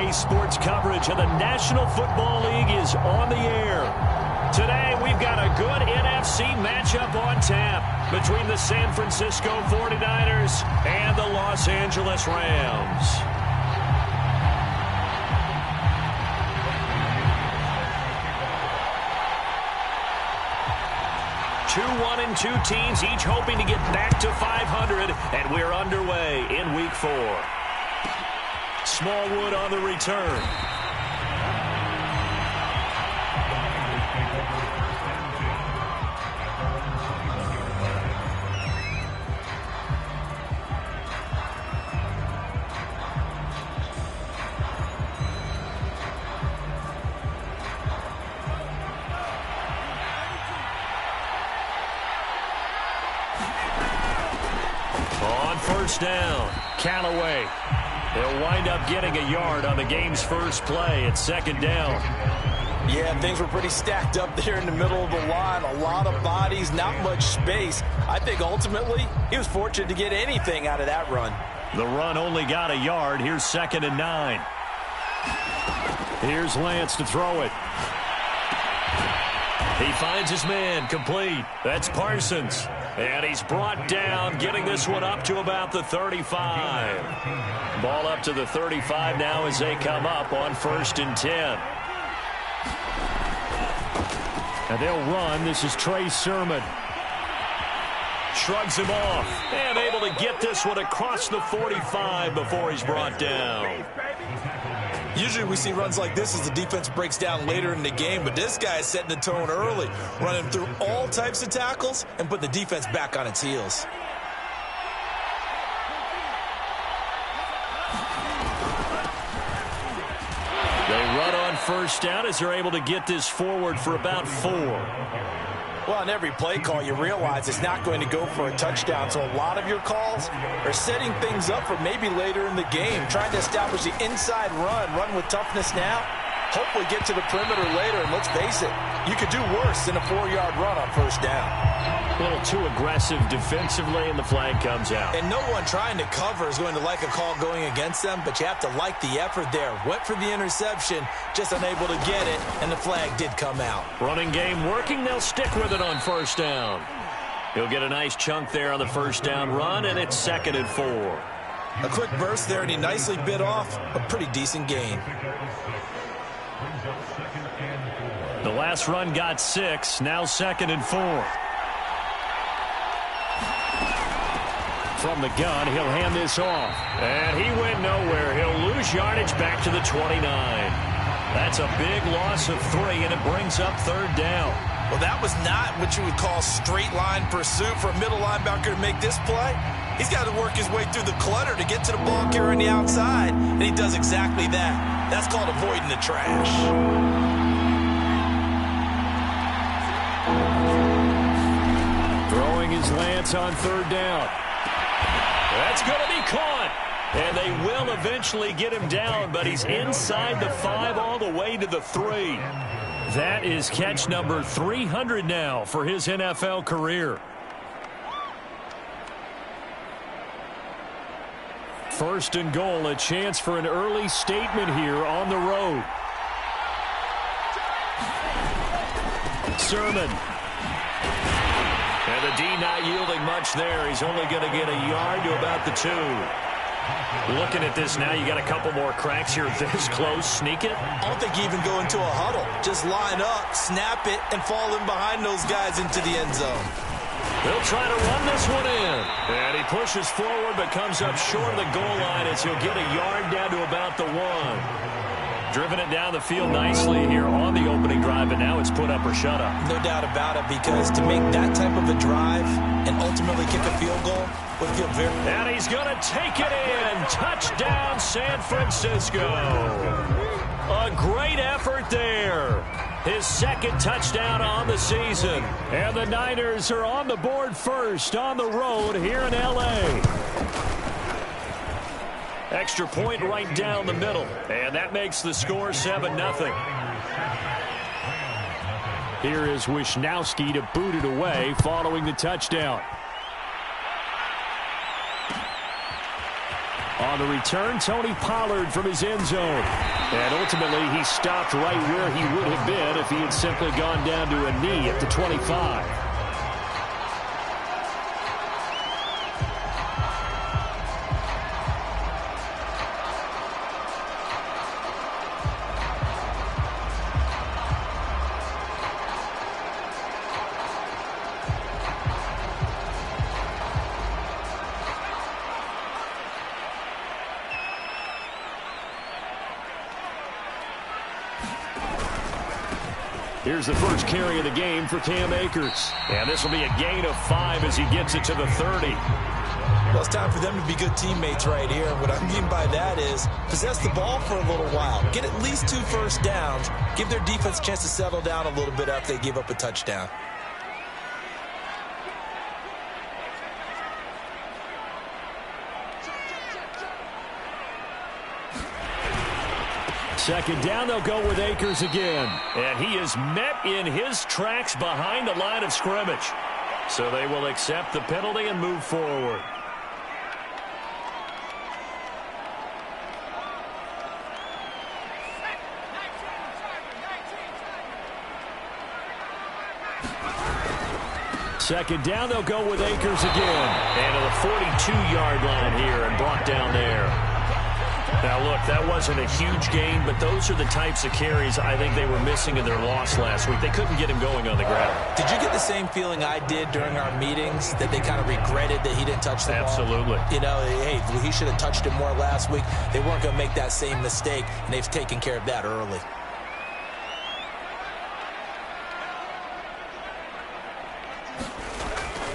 Today's sports coverage of the National Football League is on the air. Today, we've got a good NFC matchup on tap between the San Francisco 49ers and the Los Angeles Rams. 2-1-2 teams, each hoping to get back to 500, and we're underway in Week 4. Smallwood on the return. On first down, Callaway. They'll wind up getting a yard on the game's first play at second down. Yeah, things were pretty stacked up there in the middle of the line. A lot of bodies, not much space. I think ultimately he was fortunate to get anything out of that run. The run only got a yard. Here's 2nd and 9. Here's Lance to throw it. He finds his man, complete. That's Parsons. And he's brought down, getting this one up to about the 35. Ball up to the 35 now as they come up on 1st and 10. And they'll run. This is Trey Sermon. Shrugs him off. And able to get this one across the 45 before he's brought down. Usually we see runs like this as the defense breaks down later in the game, but this guy is setting the tone early, running through all types of tackles and put the defense back on its heels. They run on first down as they're able to get this forward for about 4. Well, on every play call, you realize it's not going to go for a touchdown, so a lot of your calls are setting things up for maybe later in the game, trying to establish the inside run with toughness now, hopefully get to the perimeter later, and let's face it, you could do worse than a 4-yard run on first down. A little too aggressive defensively, and the flag comes out. And no one trying to cover is going to like a call going against them, but you have to like the effort there. Went for the interception, just unable to get it, and the flag did come out. Running game working. They'll stick with it on first down. He'll get a nice chunk there on the first down run, and it's 2nd and 4. A quick burst there, and he nicely bit off a pretty decent gain. The last run got 6, now 2nd and 4. From the gun, he'll hand this off. And he went nowhere. He'll lose yardage back to the 29. That's a big loss of 3, and it brings up 3rd down. Well, that was not what you would call straight line pursuit for a middle linebacker to make this play. He's got to work his way through the clutter to get to the ball carrier on the outside, and he does exactly that. That's called avoiding the trash. Throwing his Lance on 3rd down. That's going to be caught. And they will eventually get him down, but he's inside the 5 all the way to the 3. That is catch number 300 now for his NFL career. 1st and goal, a chance for an early statement here on the road. Sermon. And the D not yielding much there. He's only going to get a yard to about the 2. Looking at this now, you got a couple more cracks here this close. Sneak it. I don't think you even go into a huddle. Just line up, snap it, and fall in behind those guys into the end zone. They'll try to run this one in. And he pushes forward but comes up short of the goal line as he'll get a yard down to about the 1. Driven it down the field nicely here on the opening drive, and now it's put up or shut up. No doubt about it, because to make that type of a drive and ultimately kick a field goal would feel very... And he's going to take it in. Touchdown, San Francisco. A great effort there. His 2nd touchdown on the season. And the Niners are on the board first on the road here in L.A. Extra point right down the middle. And that makes the score 7-0. Here is Wisnowski to boot it away following the touchdown. On the return, Tony Pollard from his end zone. And ultimately, he stopped right where he would have been if he had simply gone down to a knee at the 25. Here's the first carry of the game for Cam Akers. And this will be a gain of 5 as he gets it to the 30. Well, it's time for them to be good teammates right here. What I mean by that is possess the ball for a little while. Get at least 2 first downs. Give their defense a chance to settle down a little bit after they give up a touchdown. Second down, they'll go with Akers again. And he is met in his tracks behind the line of scrimmage. So they will accept the penalty and move forward. Second down, they'll go with Akers again. And to the 42-yard line here and brought down there. Now, look, that wasn't a huge gain, but those are the types of carries I think they were missing in their loss last week. They couldn't get him going on the ground. Did you get the same feeling I did during our meetings, that they kind of regretted that he didn't touch the ball? Absolutely. You know, hey, he should have touched it more last week. They weren't going to make that same mistake, and they've taken care of that early.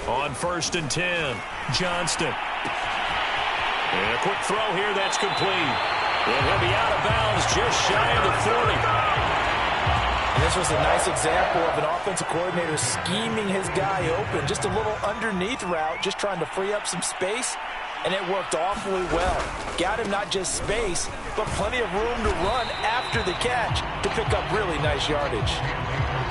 On 1st and 10, Johnston. And a quick throw here, that's complete. And he'll be out of bounds just shy of the 40. And this was a nice example of an offensive coordinator scheming his guy open. Just a little underneath route, just trying to free up some space. And it worked awfully well. Got him not just space, but plenty of room to run after the catch to pick up really nice yardage.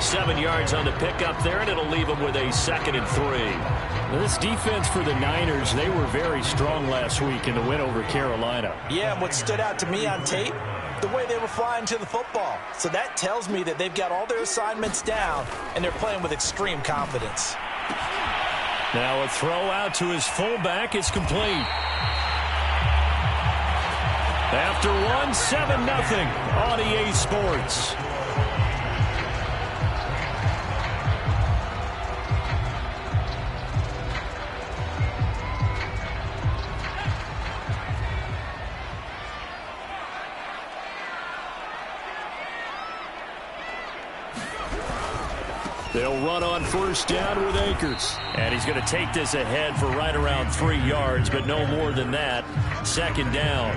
7 yards on the pickup there, and it'll leave him with a 2nd and 3. This defense for the Niners, they were very strong last week in the win over Carolina. Yeah, and what stood out to me on tape, the way they were flying to the football. So that tells me that they've got all their assignments down, and they're playing with extreme confidence. Now a throw out to his fullback is complete. After one, 7-0 on EA Sports. They'll run on 1st down with Akers. And he's going to take this ahead for right around 3 yards, but no more than that. 2nd down.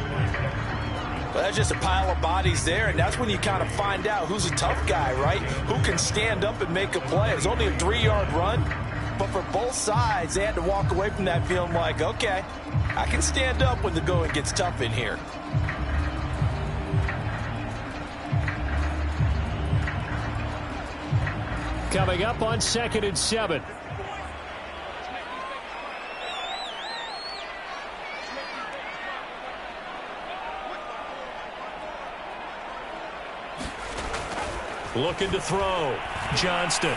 Well, that's just a pile of bodies there, and that's when you kind of find out who's a tough guy, right? Who can stand up and make a play. It was only a 3-yard run, but for both sides, they had to walk away from that feeling like, okay, I can stand up when the going gets tough in here. Coming up on 2nd and 7. Looking to throw. Johnston. And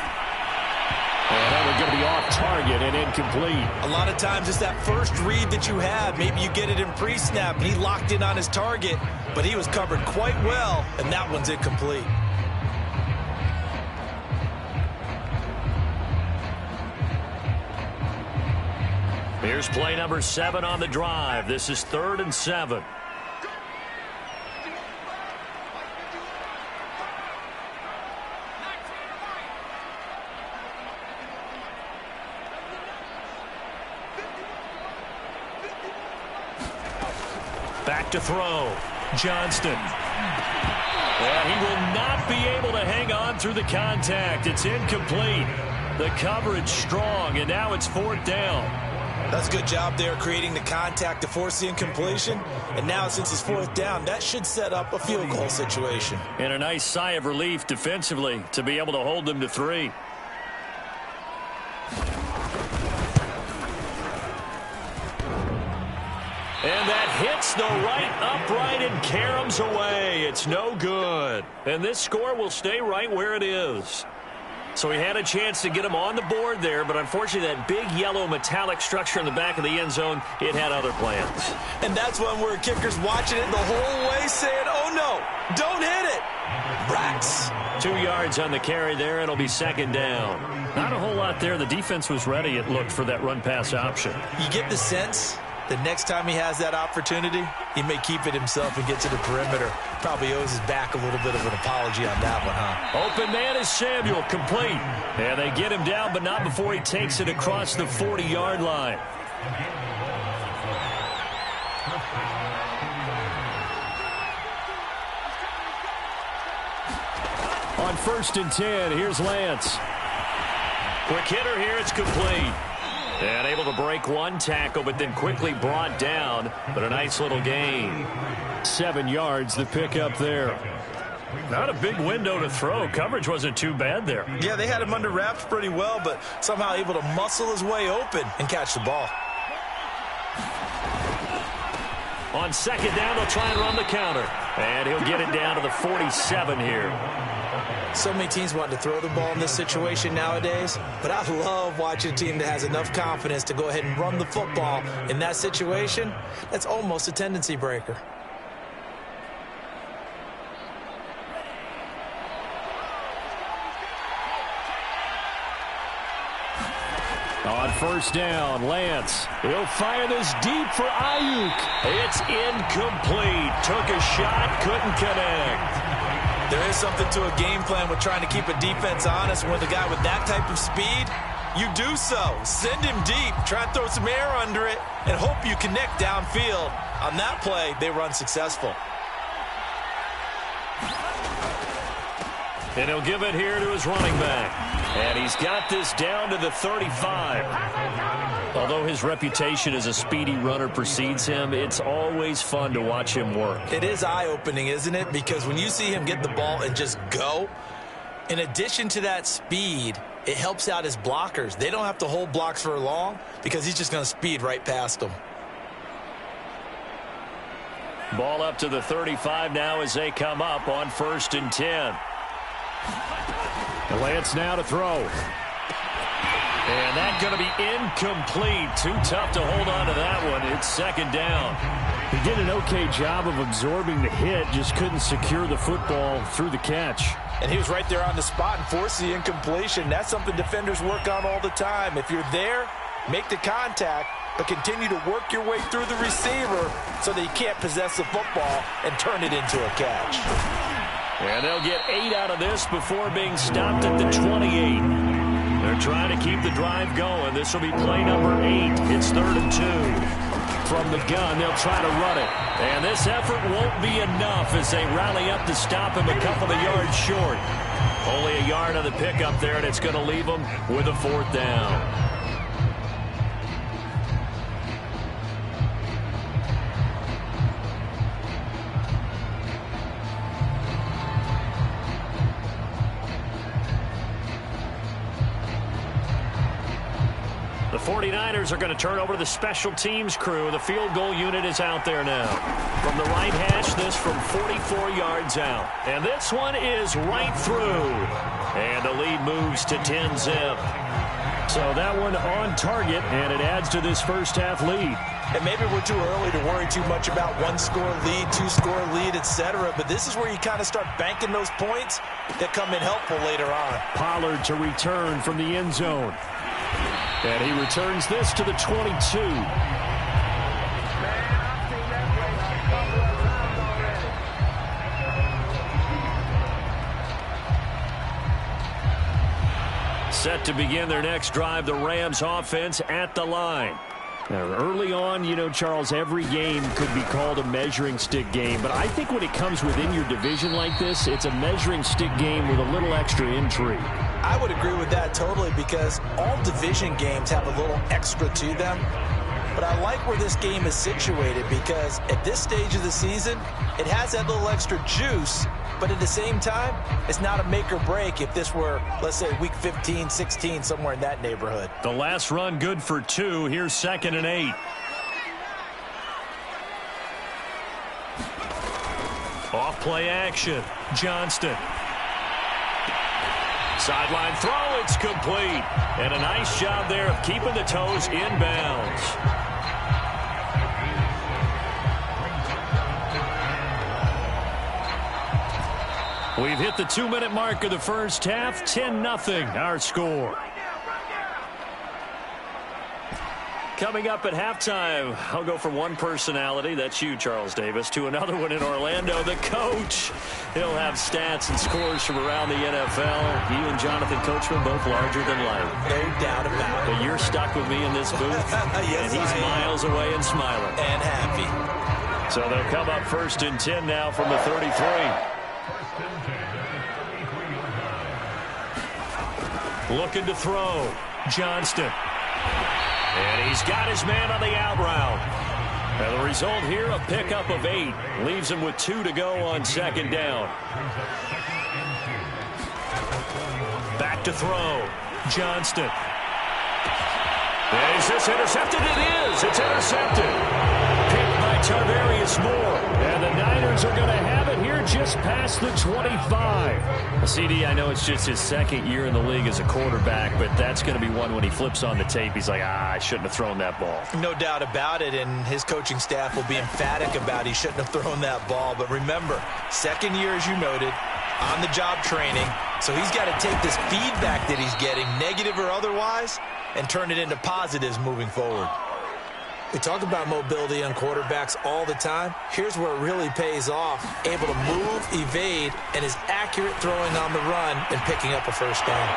that one's going to be off target and incomplete. A lot of times it's that first read that you have. Maybe you get it in pre-snap, and he locked in on his target, but he was covered quite well, and that one's incomplete. Here's play number 7 on the drive. This is 3rd and 7. Back to throw. Johnston. And he will not be able to hang on through the contact. It's incomplete. The coverage strong, and now it's 4th down. That's a good job there creating the contact to force the incompletion. And now since it's 4th down, that should set up a field goal situation. And a nice sigh of relief defensively to be able to hold them to 3. And that hits the right upright and caroms away. It's no good. And this score will stay right where it is. So he had a chance to get him on the board there, but unfortunately that big yellow metallic structure in the back of the end zone, it had other plans. And that's one where kicker's watching it the whole way saying, oh no, don't hit it. Racks. 2 yards on the carry there. It'll be second down. Not a whole lot there. The defense was ready, it looked, for that run-pass option. You get the sense the next time he has that opportunity, he may keep it himself and get to the perimeter. Probably owes his back a little bit of an apology on that one, huh? Open man is Samuel, complete. And they get him down, but not before he takes it across the 40-yard line. On 1st and 10, here's Lance. Quick hitter here, it's complete. And able to break one tackle, but then quickly brought down. But a nice little gain. 7 yards, the pickup there. Not a big window to throw. Coverage wasn't too bad there. Yeah, they had him under wraps pretty well, but somehow able to muscle his way open and catch the ball. On second down, they'll try and run the counter. And he'll get it down to the 47 here. So many teams want to throw the ball in this situation nowadays, but I love watching a team that has enough confidence to go ahead and run the football in that situation. That's almost a tendency breaker. On 1st down, Lance. He'll fire this deep for Ayuk. It's incomplete. Took a shot, couldn't connect. There is something to a game plan with trying to keep a defense honest. When with a guy with that type of speed, you do so. Send him deep. Try and throw some air under it and hope you connect downfield. On that play, they run successful. And he'll give it here to his running back. And he's got this down to the 35. Although his reputation as a speedy runner precedes him, it's always fun to watch him work. It is eye-opening, isn't it? Because when you see him get the ball and just go, in addition to that speed, it helps out his blockers. They don't have to hold blocks for long because he's just going to speed right past them. Ball up to the 35 now as they come up on 1st and 10. Lance now to throw. And that's going to be incomplete. Too tough to hold on to that one. It's second down. He did an okay job of absorbing the hit, just couldn't secure the football through the catch. And he was right there on the spot and forced the incompletion. That's something defenders work on all the time. If you're there, make the contact, but continue to work your way through the receiver so that you can't possess the football and turn it into a catch. And they'll get 8 out of this before being stopped at the 28. They're trying to keep the drive going. This will be play number 8. It's 3rd and 2. From the gun, they'll try to run it. And this effort won't be enough as they rally up to stop him a couple of yards short. Only a yard on the pickup there, and it's going to leave them with a 4th down. The 49ers are going to turn over to the special teams crew. The field goal unit is out there now. From the right hash, this from 44 yards out. And this one is right through. And the lead moves to 10-zip. So that one on target, and it adds to this first half lead. And maybe we're too early to worry too much about 1-score lead, 2-score lead, etc. But this is where you kind of start banking those points that come in helpful later on. Pollard to return from the end zone. And he returns this to the 22. Set to begin their next drive, the Rams offense at the line. Now, early on, you know, Charles, every game could be called a measuring stick game. But I think when it comes within your division like this, it's a measuring stick game with a little extra intrigue. I would agree with that totally because all division games have a little extra to them. But I like where this game is situated because at this stage of the season, it has that little extra juice. But at the same time, it's not a make or break if this were, let's say, week 15, 16, somewhere in that neighborhood. The last run good for 2. Here's 2nd and 8. Play action. Johnston. Sideline throw, it's complete. And a nice job there of keeping the toes in bounds. We've hit the 2-minute mark of the first half. 10-0 our score. Coming up at halftime, I'll go from one personality, that's you, Charles Davis, to another one in Orlando, the coach. He'll have stats and scores from around the NFL. He and Jonathan Coachman both larger than life. No doubt about it. But you're stuck with me in this booth, yes, and he's miles away and smiling. And happy. So they'll come up 1st and 10 now from the 33. Looking to throw. Johnston. And he's got his man on the out route. And the result here, a pickup of 8. Leaves him with 2 to go on 2nd down. Back to throw. Johnston. Is this intercepted? It is. It's intercepted. Picked by Tarvarius Moore. And the Niners are going to have it here just past the 25. CD, I know it's just his 2nd year in the league as a quarterback, but that's going to be one when he flips on the tape. He's like, I shouldn't have thrown that ball. No doubt about it, and his coaching staff will be emphatic about he shouldn't have thrown that ball. But remember, 2nd year, as you noted, on-the-job training. So he's got to take this feedback that he's getting, negative or otherwise, and turn it into positives moving forward. We talk about mobility on quarterbacks all the time. Here's where it really pays off. Able to move, evade, and is accurate throwing on the run and picking up a 1st down.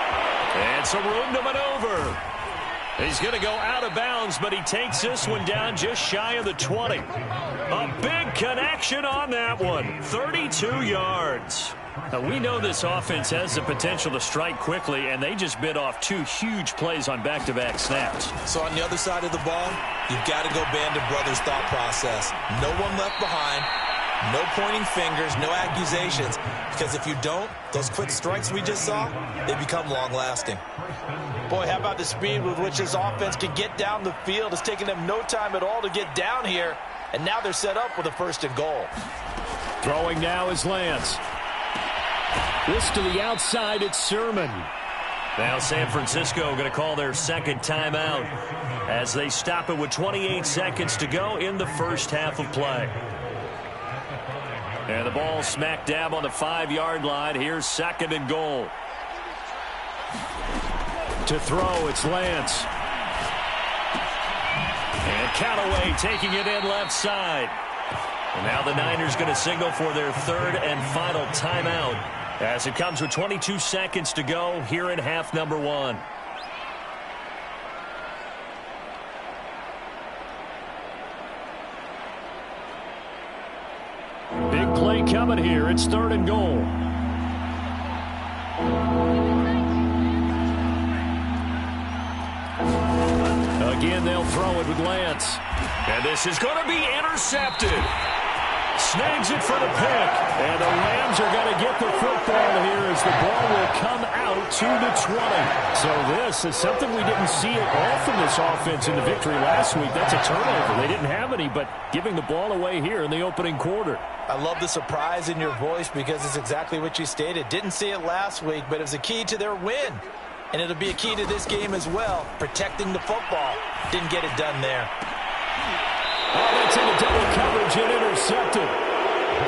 And some room to maneuver. He's going to go out of bounds, but he takes this one down just shy of the 20. A big connection on that one. 32 yards. Now, we know this offense has the potential to strike quickly, and they just bit off 2 huge plays on back-to-back snaps. So on the other side of the ball, you've got to go band of brothers thought process. No one left behind, no pointing fingers, no accusations, because if you don't, those quick strikes we just saw, they become long-lasting. Boy, how about the speed with which this offense can get down the field? It's taken them no time at all to get down here, and now they're set up with a 1st and goal. Throwing now is Lance. This to the outside, it's Sermon. Now San Francisco going to call their 2nd timeout as they stop it with 28 seconds to go in the first half of play. And the ball smack dab on the 5-yard line. Here's 2nd and goal. To throw, it's Lance. And Callaway taking it in left side. And now the Niners going to signal for their 3rd and final timeout as it comes with 22 seconds to go here in half number 1. Big play coming here. It's 3rd and goal. Again, they'll throw it with Lance. And this is going to be intercepted. Snags it for the pick. And the Rams are going to get the football here as the ball will come out to the 20. So this is something we didn't see at all from this offense in the victory last week. That's a turnover. They didn't have any, but giving the ball away here in the opening quarter. I love the surprise in your voice because it's exactly what you stated. Didn't see it last week, but it was a key to their win. And it'll be a key to this game as well, protecting the football. Didn't get it done there. Oh, that's into double coverage and intercepted.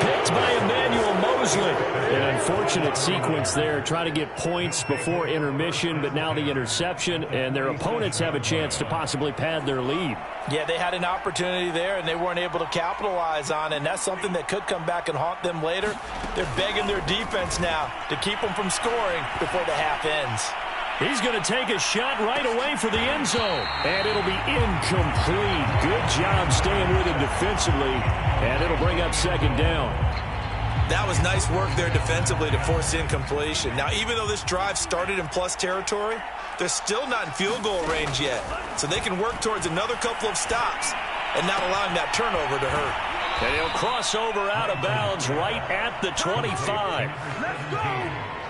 Picked by Emmanuel Mosley. An unfortunate sequence there, trying to get points before intermission, but now the interception, and their opponents have a chance to possibly pad their lead. Yeah, they had an opportunity there, and they weren't able to capitalize on it, and that's something that could come back and haunt them later. They're begging their defense now to keep them from scoring before the half ends. He's going to take a shot right away for the end zone. And it'll be incomplete. Good job staying with him defensively. And it'll bring up 2nd down. That was nice work there defensively to force incompletion. Now, even though this drive started in plus territory, they're still not in field goal range yet. So they can work towards another couple of stops and not allowing that turnover to hurt. And he'll cross over out of bounds right at the 25.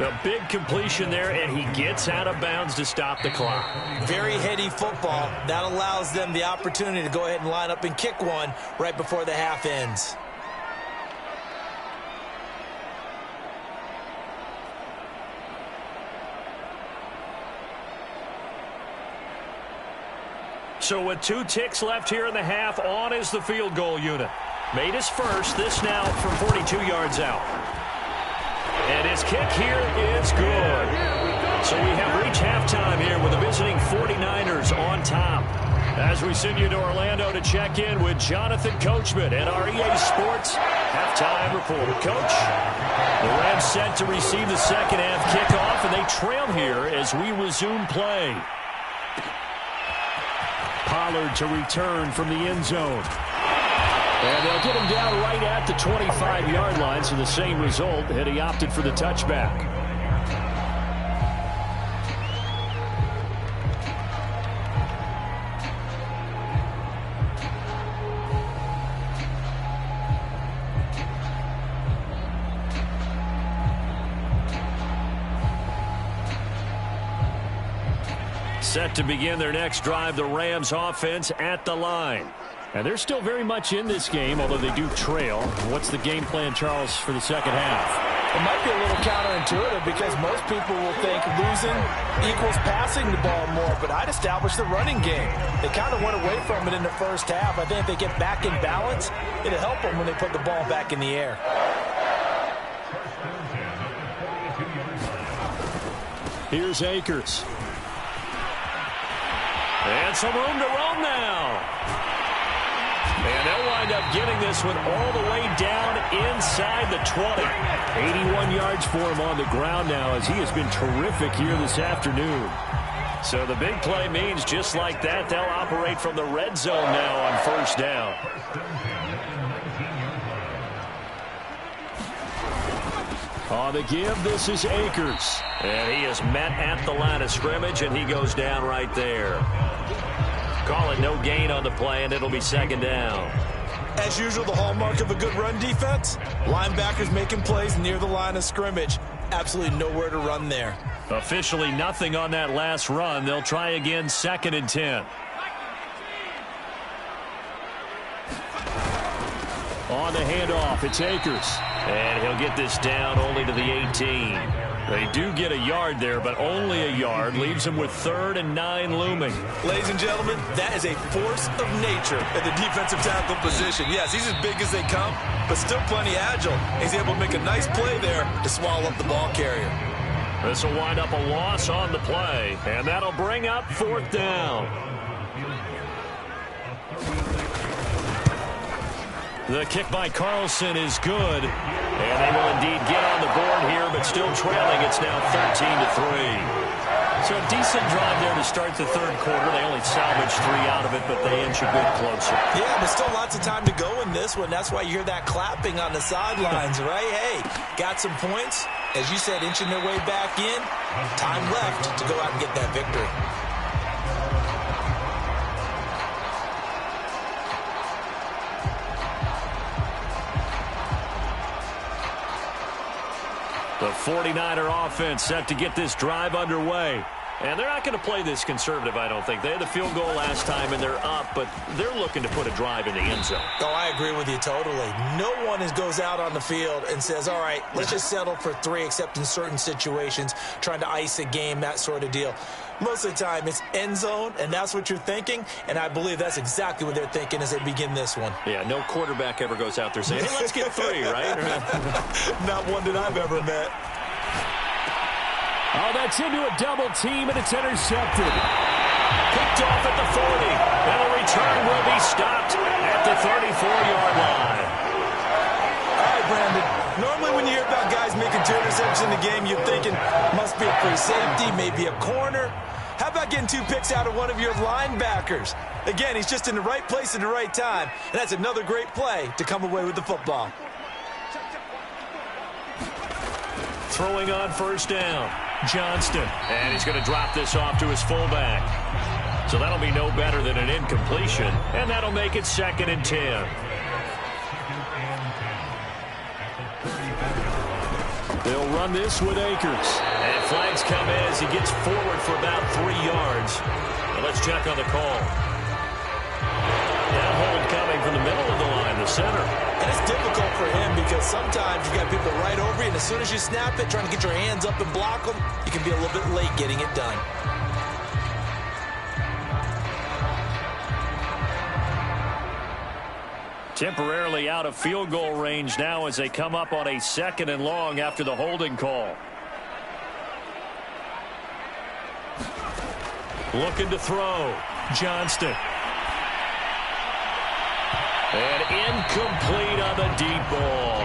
A big completion there, and he gets out of bounds to stop the clock. Very heady football. That allows them the opportunity to go ahead and line up and kick one right before the half ends. So with 2 ticks left here in the half, on is the field goal unit. Made his first, this now from 42 yards out. And his kick here is good. So we have reached halftime here with the visiting 49ers on top. As we send you to Orlando to check in with Jonathan Coachman at our EA Sports halftime report. Coach, the Rams set to receive the second half kickoff, and they trail here as we resume play. Pollard to return from the end zone. And they'll get him down right at the 25-yard line, so the same result, and he opted for the touchback. Set to begin their next drive, the Rams offense at the line. And they're still very much in this game, although they do trail. What's the game plan, Charles, for the second half? It might be a little counterintuitive because most people will think losing equals passing the ball more, but I'd establish the running game. They kind of went away from it in the first half. I think if they get back in balance, it'll help them when they put the ball back in the air. Here's Akers. And some room to roam now. And they'll wind up getting this one all the way down inside the 20. 81 yards for him on the ground now as he has been terrific here this afternoon. So the big play means just like that, they'll operate from the red zone now on first down. On the give, this is Akers. And he is met at the line of scrimmage, and he goes down right there. Call it no gain on the play, and it'll be second down. As usual, the hallmark of a good run defense, linebackers making plays near the line of scrimmage. Absolutely nowhere to run there. Officially nothing on that last run. They'll try again, 2nd and 10. On the handoff, it's Akers. And he'll get this down only to the 18. They do get a yard there, but only a yard. Leaves him with 3rd and 9 looming. Ladies and gentlemen, that is a force of nature at the defensive tackle position. Yes, he's as big as they come, but still plenty agile. He's able to make a nice play there to swallow up the ball carrier. This will wind up a loss on the play, and that'll bring up 4th down. The kick by Carlson is good, and they will indeed get on the board here, but still trailing. It's now 13-3. So a decent drive there to start the third quarter. They only salvaged 3 out of it, but they inch a bit closer. Yeah, but still lots of time to go in this one. That's why you hear that clapping on the sidelines, right? Hey, got some points. As you said, inching their way back in. Time left to go out and get that victory. The 49er offense set to get this drive underway. And they're not going to play this conservative, I don't think. They had the field goal last time, and they're up, but they're looking to put a drive in the end zone. Oh, I agree with you totally. No one goes out on the field and says, all right, let's just settle for 3, except in certain situations, trying to ice a game, that sort of deal. Most of the time, it's end zone, and that's what you're thinking, and I believe that's exactly what they're thinking as they begin this one. Yeah, no quarterback ever goes out there saying, hey, let's get 3, right? Not one that I've ever met. Oh, that's into a double team, and it's intercepted. Picked off at the 40. And a return will be stopped at the 34-yard line. All right, Brandon. Normally when you hear about guys making 2 interceptions in the game, you're thinking must be a free safety, maybe a corner. How about getting 2 picks out of one of your linebackers? Again, he's just in the right place at the right time, and that's another great play to come away with the football. Throwing on first down. Johnston. And he's going to drop this off to his fullback. So that'll be no better than an incompletion. And that'll make it 2nd and 10. They'll run this with Akers. And flags come in as he gets forward for about 3 yards. Now let's check on the call. That hold coming from the middle of the line, the center. And it's difficult for him because sometimes you got people right over you, and as soon as you snap it, trying to get your hands up and block them, you can be a little bit late getting it done. Temporarily out of field goal range now as they come up on a 2nd and long after the holding call. Looking to throw. Johnston. And incomplete on the deep ball.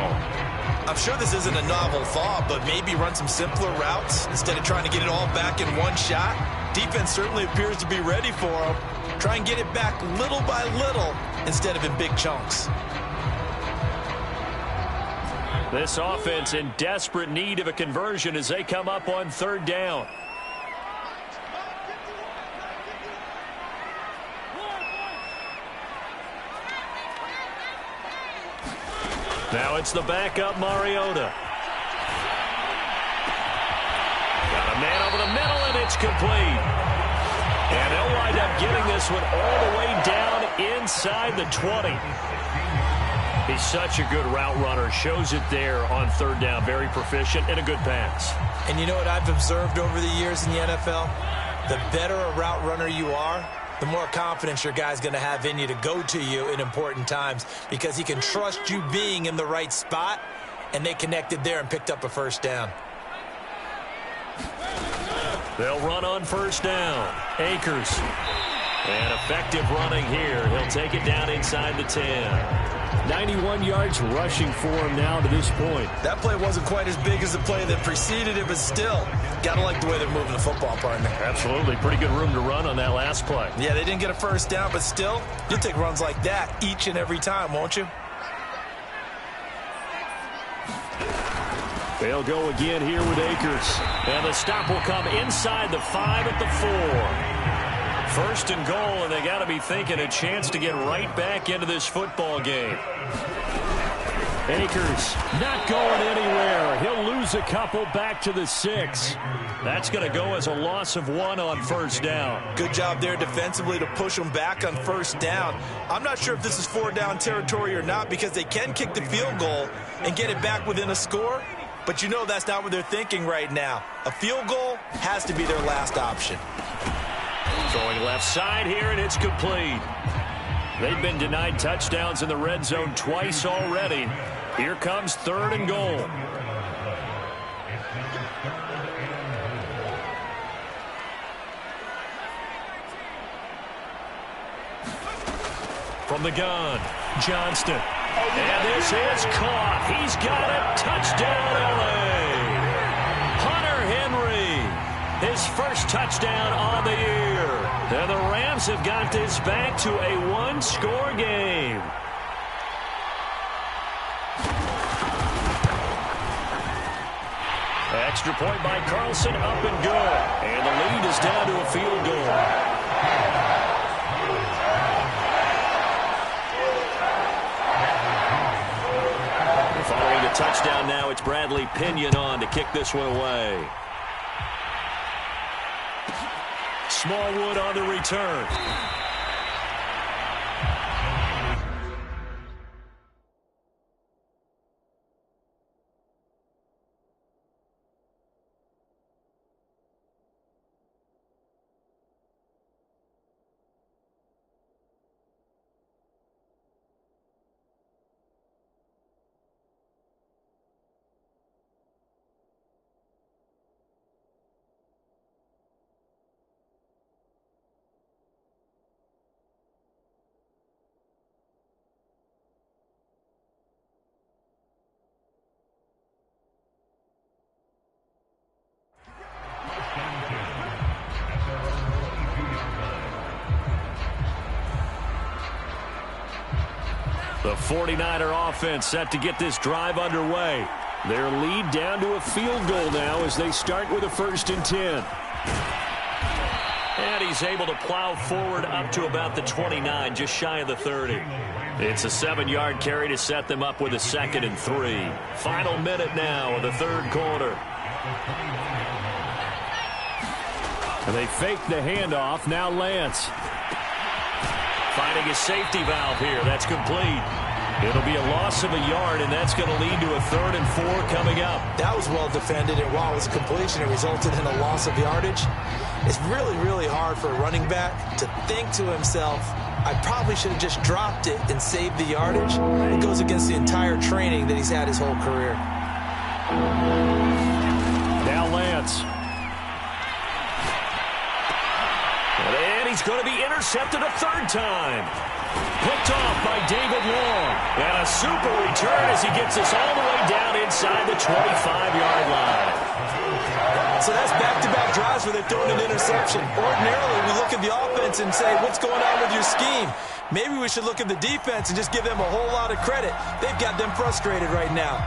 I'm sure this isn't a novel thought, but maybe run some simpler routes instead of trying to get it all back in one shot. Defense certainly appears to be ready for him. Try and get it back little by little instead of in big chunks. This offense in desperate need of a conversion as they come up on 3rd down. Now it's the backup Mariota. Got a man over the middle, and it's complete. And they'll wind up getting this one all the way down inside the 20. He's such a good route runner. Shows it there on 3rd down. Very proficient and a good pass. And you know what I've observed over the years in the NFL? The better a route runner you are, the more confidence your guy's going to have in you to go to you in important times because he can trust you being in the right spot, and they connected there and picked up a 1st down. They'll run on 1st down. Akers. And effective running here. He'll take it down inside the 10. 91 yards rushing for him now to this point. That play wasn't quite as big as the play that preceded it, but still, got to like the way they're moving the football, partner. Absolutely. Pretty good room to run on that last play. Yeah, they didn't get a 1st down, but still, you'll take runs like that each and every time, won't you? They'll go again here with Akers. And the stop will come inside the 5 at the 4. 1st and goal, and they got to be thinking a chance to get right back into this football game. Akers not going anywhere. He'll lose a couple back to the 6. That's going to go as a loss of 1 on 1st down. Good job there defensively to push them back on 1st down. I'm not sure if this is 4-down territory or not because they can kick the field goal and get it back within a score. But you know that's not what they're thinking right now. A field goal has to be their last option. Throwing left side here, and it's complete. They've been denied touchdowns in the red zone twice already. Here comes 3rd and goal. From the gun, Johnston. And this is caught. He's got it. Touchdown, LA. Hunter Henry, his 1st touchdown on the year. And the Rams have got this back to a 1-score game. Extra point by Carlson, up and good. And the lead is down to a field goal. Following the touchdown now, it's Bradley Pinion on to kick this one away. Smallwood on the return. The 49er offense set to get this drive underway. Their lead down to a field goal now as they start with a 1st and 10. And he's able to plow forward up to about the 29, just shy of the 30. It's a 7-yard carry to set them up with a 2nd and 3. Final minute now of the 3rd quarter. And they fake the handoff. Now Lance. Finding a safety valve here. That's complete. It'll be a loss of a yard, and that's going to lead to a 3rd and 4 coming up. That was well defended, and while it was a completion, it resulted in a loss of yardage. It's really, really hard for a running back to think to himself, I probably should have just dropped it and saved the yardage. It goes against the entire training that he's had his whole career. Now Lance. And he's going to be intercepted a third time. Picked off by David Long. And a super return as he gets us all the way down inside the 25-yard line. So that's back-to-back drives where they've thrown an interception. Ordinarily, we look at the offense and say, what's going on with your scheme? Maybe we should look at the defense and just give them a whole lot of credit. They've got them frustrated right now.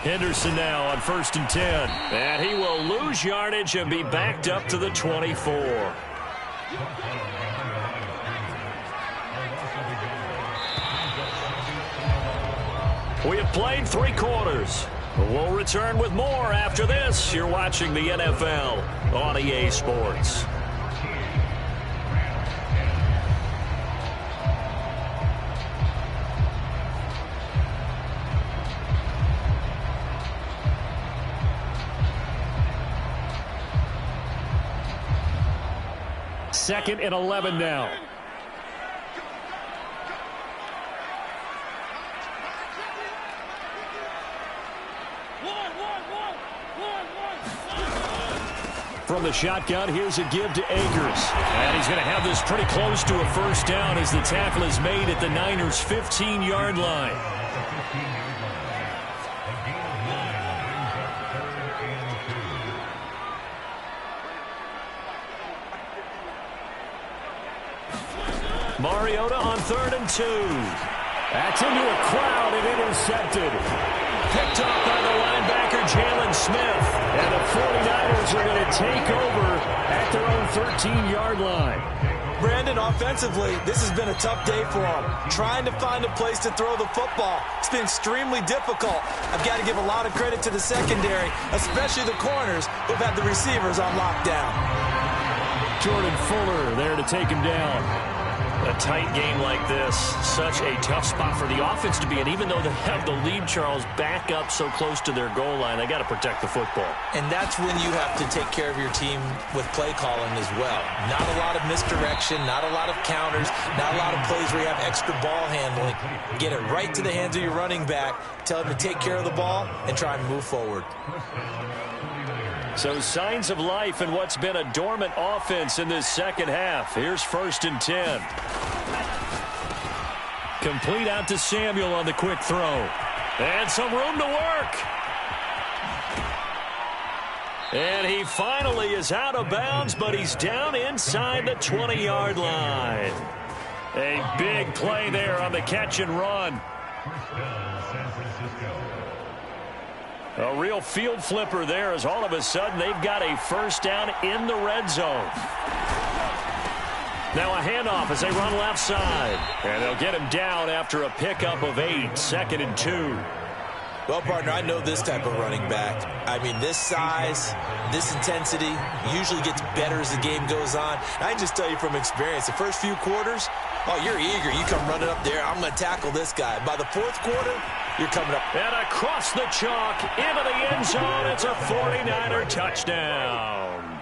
Henderson now on 1st and 10. And he will lose yardage and be backed up to the 24. We have played 3 quarters. We'll return with more after this. You're watching the NFL on EA Sports. Second and 11 now. From the shotgun, here's a give to Akers. And he's going to have this pretty close to a first down as the tackle is made at the Niners' 15-yard line. Mariota on 3rd and 2. That's into a crowd and intercepted. Picked off by the linebacker, Jalen Smith. And the 49ers are going to take over at their own 13-yard line. Brandon, offensively, this has been a tough day for him. Trying to find a place to throw the football. It's been extremely difficult. I've got to give a lot of credit to the secondary, especially the corners who've had the receivers on lockdown. Jordan Fuller there to take him down. A tight game like this, such a tough spot for the offense to be in. Even though they have the lead, Charles, back up so close to their goal line, they got to protect the football. And that's when you have to take care of your team with play calling as well. Not a lot of misdirection, not a lot of counters, not a lot of plays where you have extra ball handling. Get it right to the hands of your running back, tell him to take care of the ball, and try and move forward. So signs of life in what's been a dormant offense in this second half. Here's 1st and 10. Complete out to Samuel on the quick throw. And some room to work. And he finally is out of bounds, but he's down inside the 20-yard line. A big play there on the catch and run. A real field flipper there as all of a sudden they've got a first down in the red zone. Now a handoff as they run left side. And they'll get him down after a pickup of 8, 2nd and 2. Well, partner, I know this type of running back. I mean, this size, this intensity usually gets better as the game goes on. And I can just tell you from experience, the first few quarters, oh, you're eager. You come running up there. I'm going to tackle this guy. By the 4th quarter, you're coming up. And across the chalk into the end zone. It's a 49er touchdown.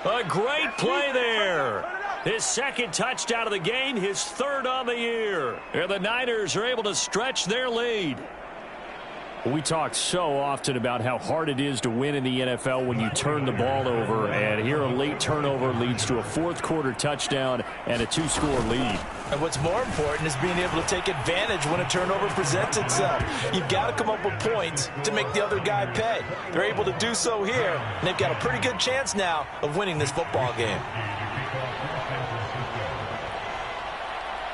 A great play there. His 2nd touchdown of the game, his 3rd on the year. And the Niners are able to stretch their lead. We talk so often about how hard it is to win in the NFL when you turn the ball over, and here a late turnover leads to a 4th quarter touchdown and a 2-score lead. And what's more important is being able to take advantage when a turnover presents itself. You've got to come up with points to make the other guy pay. They're able to do so here, and they've got a pretty good chance now of winning this football game.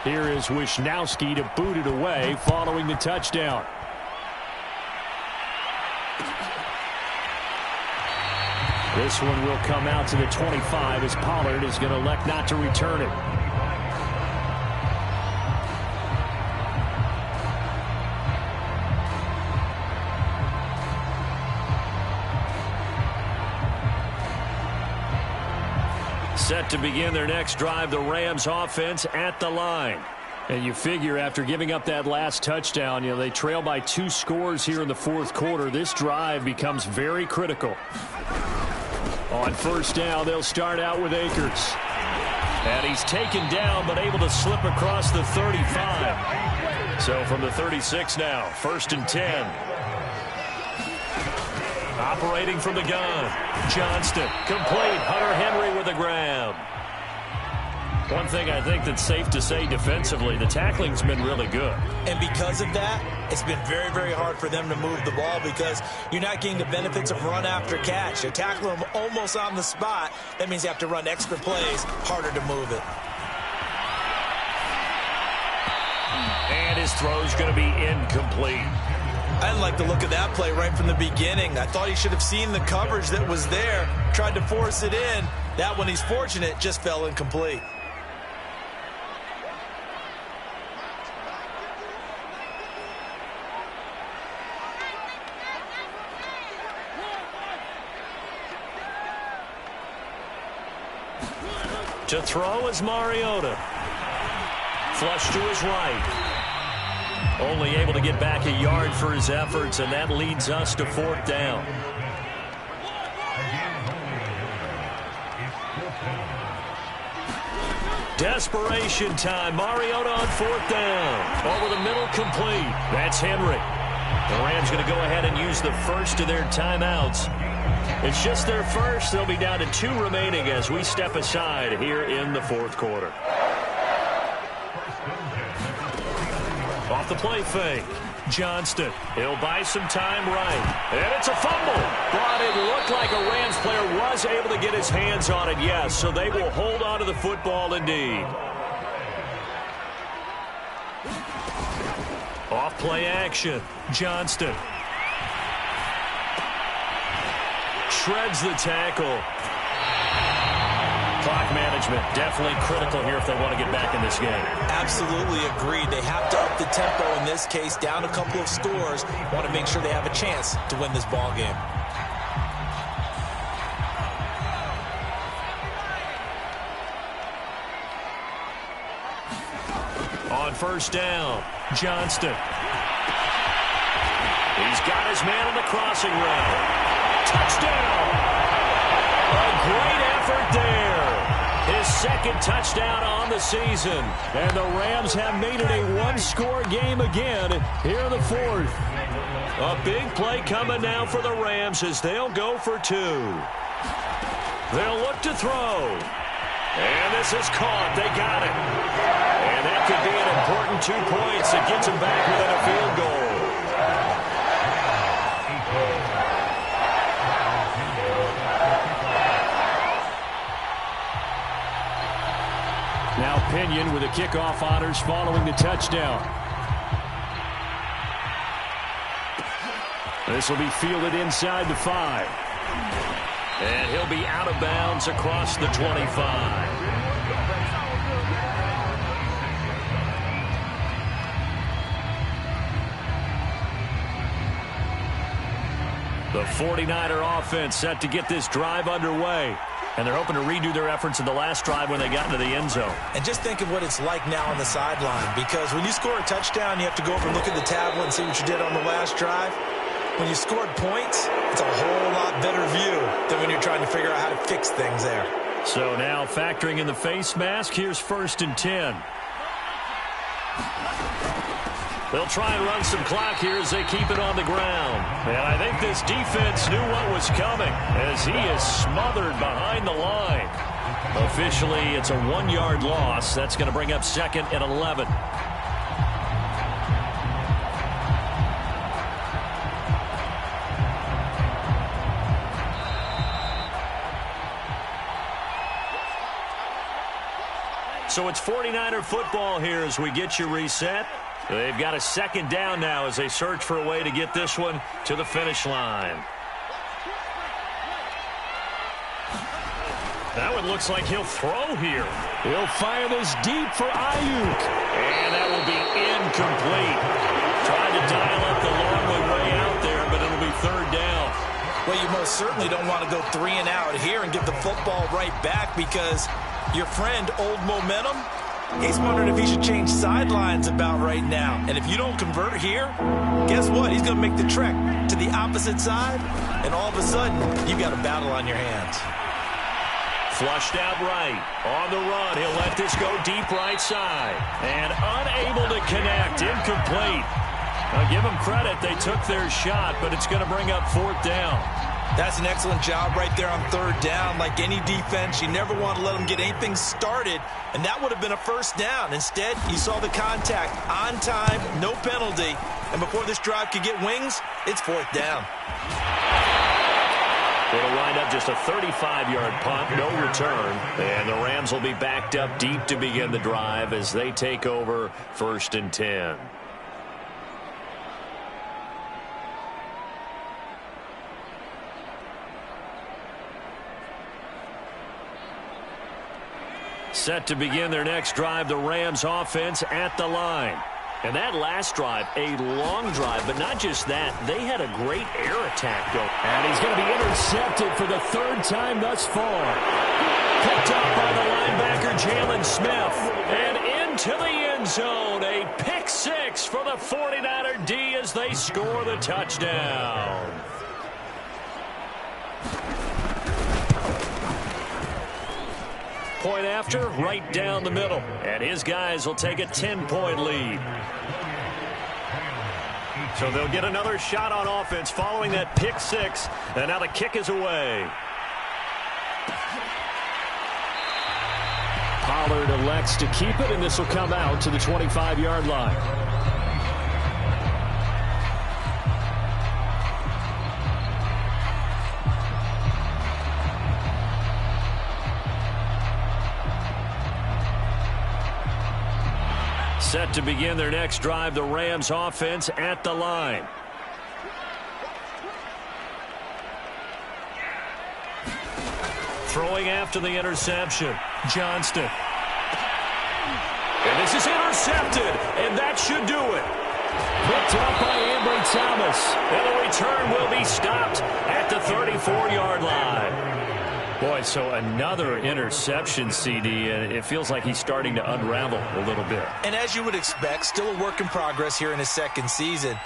Here is Wisnowski to boot it away following the touchdown. This one will come out to the 25 as Pollard is going to elect not to return it. Set to begin their next drive, the Rams offense at the line. And you figure after giving up that last touchdown, they trail by 2 scores here in the fourth quarter. This drive becomes very critical. On first down, they'll start out with Akers. And he's taken down but able to slip across the 35. So from the 36 now, 1st and 10. Operating from the gun, Johnston, complete. Hunter Henry with the grab. One thing I think that's safe to say defensively, the tackling's been really good. And because of that, it's been very, very hard for them to move the ball because you're not getting the benefits of run after catch. They're tackling them almost on the spot. That means you have to run extra plays, harder to move it. And his throw's going to be incomplete. I didn't like the look of that play right from the beginning. I thought he should have seen the coverage that was there, tried to force it in. That one, he's fortunate, just fell incomplete. To throw is Mariota. Flush to his right. Only able to get back a yard for his efforts, and that leads us to 4th down. Desperation time. Mariota on 4th down. Over the middle, complete. That's Henry. The Rams going to go ahead and use the first of their timeouts. It's just their first. They'll be down to 2 remaining as we step aside here in the fourth quarter. Off the play fake. Johnston. He'll buy some time right. And it's a fumble. But it looked like a Rams player was able to get his hands on it, yes. So they will hold on to the football indeed. Off play action. Johnston. Shreds the tackle. Clock management definitely critical here if they want to get back in this game. Absolutely agreed. They have to up the tempo in this case, down a couple of scores. Want to make sure they have a chance to win this ball game. On first down, Johnston. He's got his man on the crossing route. Touchdown! A great effort there. His 2nd touchdown on the season. And the Rams have made it a 1-score game again here in the 4th. A big play coming now for the Rams as they'll go for 2. They'll look to throw. And this is caught. They got it. And that could be an important 2 points that gets them back within a field goal. Now Pinion with the kickoff honors following the touchdown. This will be fielded inside the 5. And he'll be out of bounds across the 25. The 49er offense set to get this drive underway. And they're hoping to redo their efforts in the last drive when they got into the end zone. And just think of what it's like now on the sideline. Because when you score a touchdown, you have to go over and look at the tablet and see what you did on the last drive. When you scored points, it's a whole lot better view than when you're trying to figure out how to fix things there. So now factoring in the face mask, here's 1st and 10. They'll try and run some clock here as they keep it on the ground. And I think this defense knew what was coming as he is smothered behind the line. Officially, it's a 1-yard loss. That's going to bring up 2nd and 11. So it's 49er football here as we get you reset. They've got a 2nd down now as they search for a way to get this one to the finish line. That one looks like he'll throw here. He'll fire this deep for Ayuk. And that will be incomplete. Trying to dial up the long way out there, but it'll be 3rd down. Well, you most certainly don't want to go 3 and out here and give the football right back because your friend, Old Momentum, He's wondering if he should change sidelines about right now. And if you don't convert here, guess what? He's going to make the trek to the opposite side, and all of a sudden, you've got a battle on your hands. Flushed out right. On the run, he'll let this go deep right side. And unable to connect. Incomplete. Now, give them credit. They took their shot, but it's going to bring up fourth down. That's an excellent job right there on third down. Like any defense, you never want to let them get anything started, and that would have been a first down. Instead, you saw the contact on time, no penalty, and before this drive could get wings, it's fourth down. It'll wind up just a 35-yard punt, no return, and the Rams will be backed up deep to begin the drive as they take over 1st and 10. Set to begin their next drive, the Rams offense at the line. And that last drive, a long drive, but not just that. They had a great air attack going. And he's going to be intercepted for the 3rd time thus far. Picked up by the linebacker, Jalen Smith. And into the end zone, a pick 6 for the 49er D as they score the touchdown. Point after, right down the middle. And his guys will take a 10-point lead. So they'll get another shot on offense following that pick 6. And now the kick is away. Pollard elects to keep it, and this will come out to the 25-yard line. Set to begin their next drive, the Rams offense at the line. Throwing after the interception, Johnston. And this is intercepted, and that should do it. Picked up by Ambry Thomas. And the return will be stopped at the 34-yard line. Boy, so another interception, CD, and it feels like he's starting to unravel a little bit. And as you would expect, still a work in progress here in his 2nd season.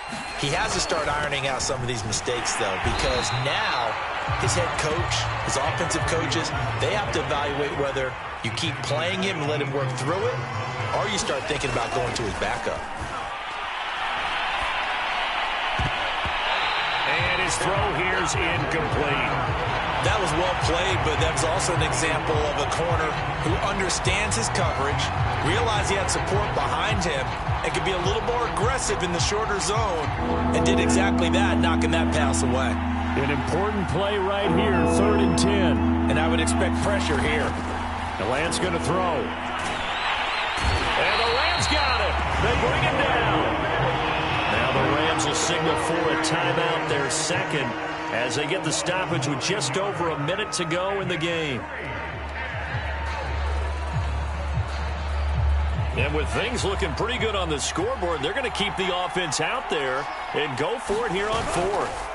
He has to start ironing out some of these mistakes, though, because now his head coach, his offensive coaches, they have to evaluate whether you keep playing him and let him work through it, or you start thinking about going to his backup. And his throw here is incomplete. That was well played, but that was also an example of a corner who understands his coverage, realized he had support behind him, and could be a little more aggressive in the shorter zone, and did exactly that, knocking that pass away. An important play right here, 3rd and 10. And I would expect pressure here. The Lance going to throw. And the Rams got it. They bring it down. Now the Rams will signal for a timeout, their 2nd, as they get the stoppage with just over a minute to go in the game. And with things looking pretty good on the scoreboard, they're going to keep the offense out there and go for it here on 4th.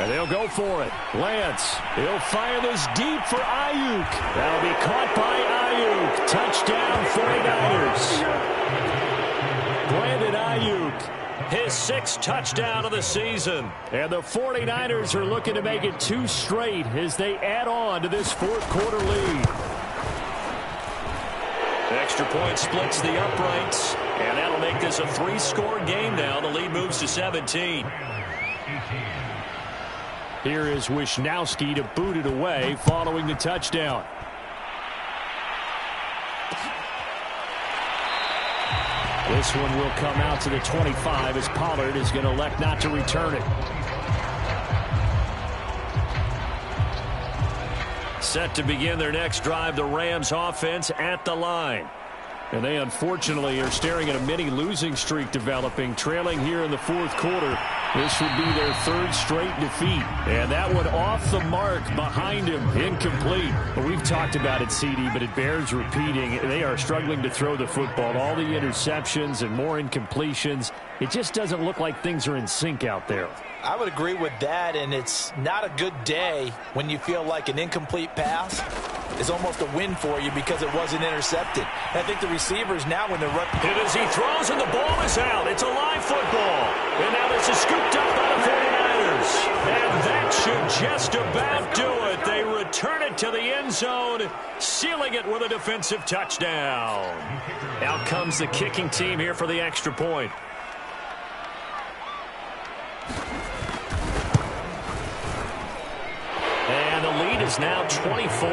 And they'll go for it. Lance, he'll fire this deep for Ayuk. That'll be caught by Ayuk. Touchdown 49ers. Brandon Ayuk. His 6th touchdown of the season. And the 49ers are looking to make it 2 straight as they add on to this 4th quarter lead. Extra point splits the uprights. And that'll make this a 3-score game now. The lead moves to 17. Here is Wisnowski to boot it away following the touchdown. This one will come out to the 25 as Pollard is going to elect not to return it. Set to begin their next drive, the Rams offense at the line. And they unfortunately are staring at a mini losing streak developing, trailing here in the 4th quarter. This would be their 3rd straight defeat. And that one off the mark behind him, incomplete. But we've talked about it, CD, but it bears repeating. They are struggling to throw the football. All the interceptions and more incompletions. It just doesn't look like things are in sync out there. I would agree with that, and it's not a good day when you feel like an incomplete pass is almost a win for you because it wasn't intercepted. And I think the receivers now, when they're running... Hit as he throws and the ball is out. It's a live football. And now this is scooped up by the 49ers. And that should just about do it. They return it to the end zone, sealing it with a defensive touchdown. Out comes the kicking team here for the extra point. And the lead is now 24.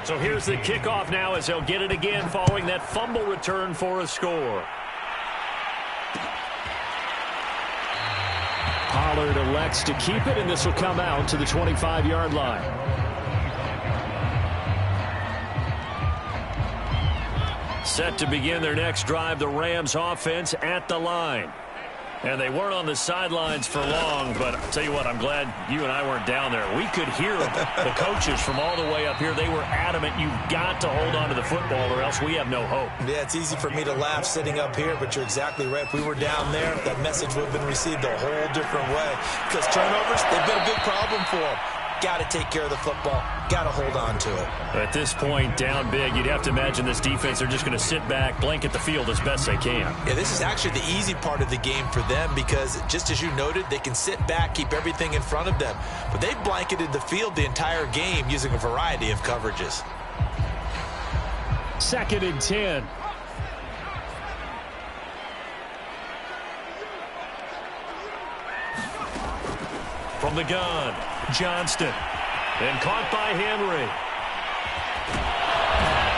So here's the kickoff now as they'll get it again following that fumble return for a score. Pollard elects to keep it, and this will come out to the 25-yard line. Set to begin their next drive, the Rams offense at the line. And they weren't on the sidelines for long, but I'll tell you what, I'm glad you and I weren't down there. We could hear the coaches from all the way up here. They were adamant, you've got to hold on to the football or else we have no hope. Yeah, it's easy for me to laugh sitting up here, but you're exactly right. If we were down there, that message would have been received a whole different way. Because turnovers, they've been a big problem for them. Got to take care of the football. Got to hold on to it. At this point, down big, you'd have to imagine this defense, they're just going to sit back, blanket the field as best they can. Yeah, this is actually the easy part of the game for them because, just as you noted, they can sit back, keep everything in front of them. But they've blanketed the field the entire game using a variety of coverages. 2nd and 10. From the gun, Johnston. And caught by Henry.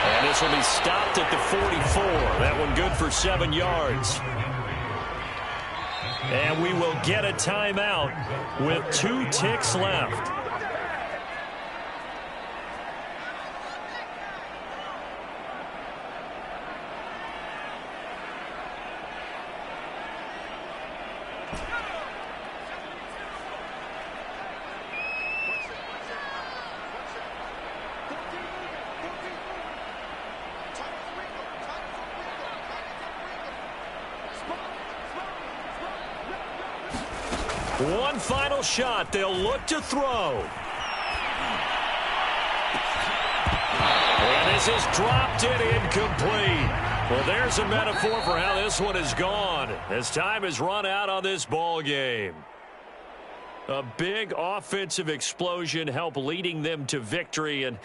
And this will be stopped at the 44. That one good for 7 yards. And we will get a timeout with 2 ticks left. One final shot. They'll look to throw. And this is dropped and incomplete. Well, there's a metaphor for how this one is gone as time has run out on this ball game. A big offensive explosion helped leading them to victory. And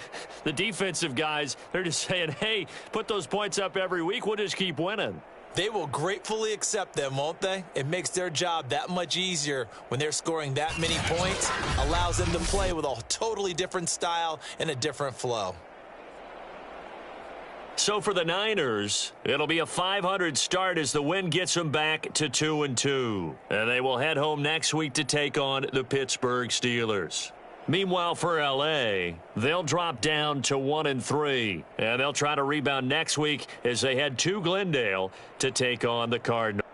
the defensive guys, they're just saying, hey, put those points up every week. We'll just keep winning. They will gratefully accept them, won't they? It makes their job that much easier when they're scoring that many points. Allows them to play with a totally different style and a different flow. So for the Niners, it'll be a 500 start as the win gets them back to 2-2. And they will head home next week to take on the Pittsburgh Steelers. Meanwhile, for L.A., they'll drop down to 1-3, and they'll try to rebound next week as they head to Glendale to take on the Cardinals.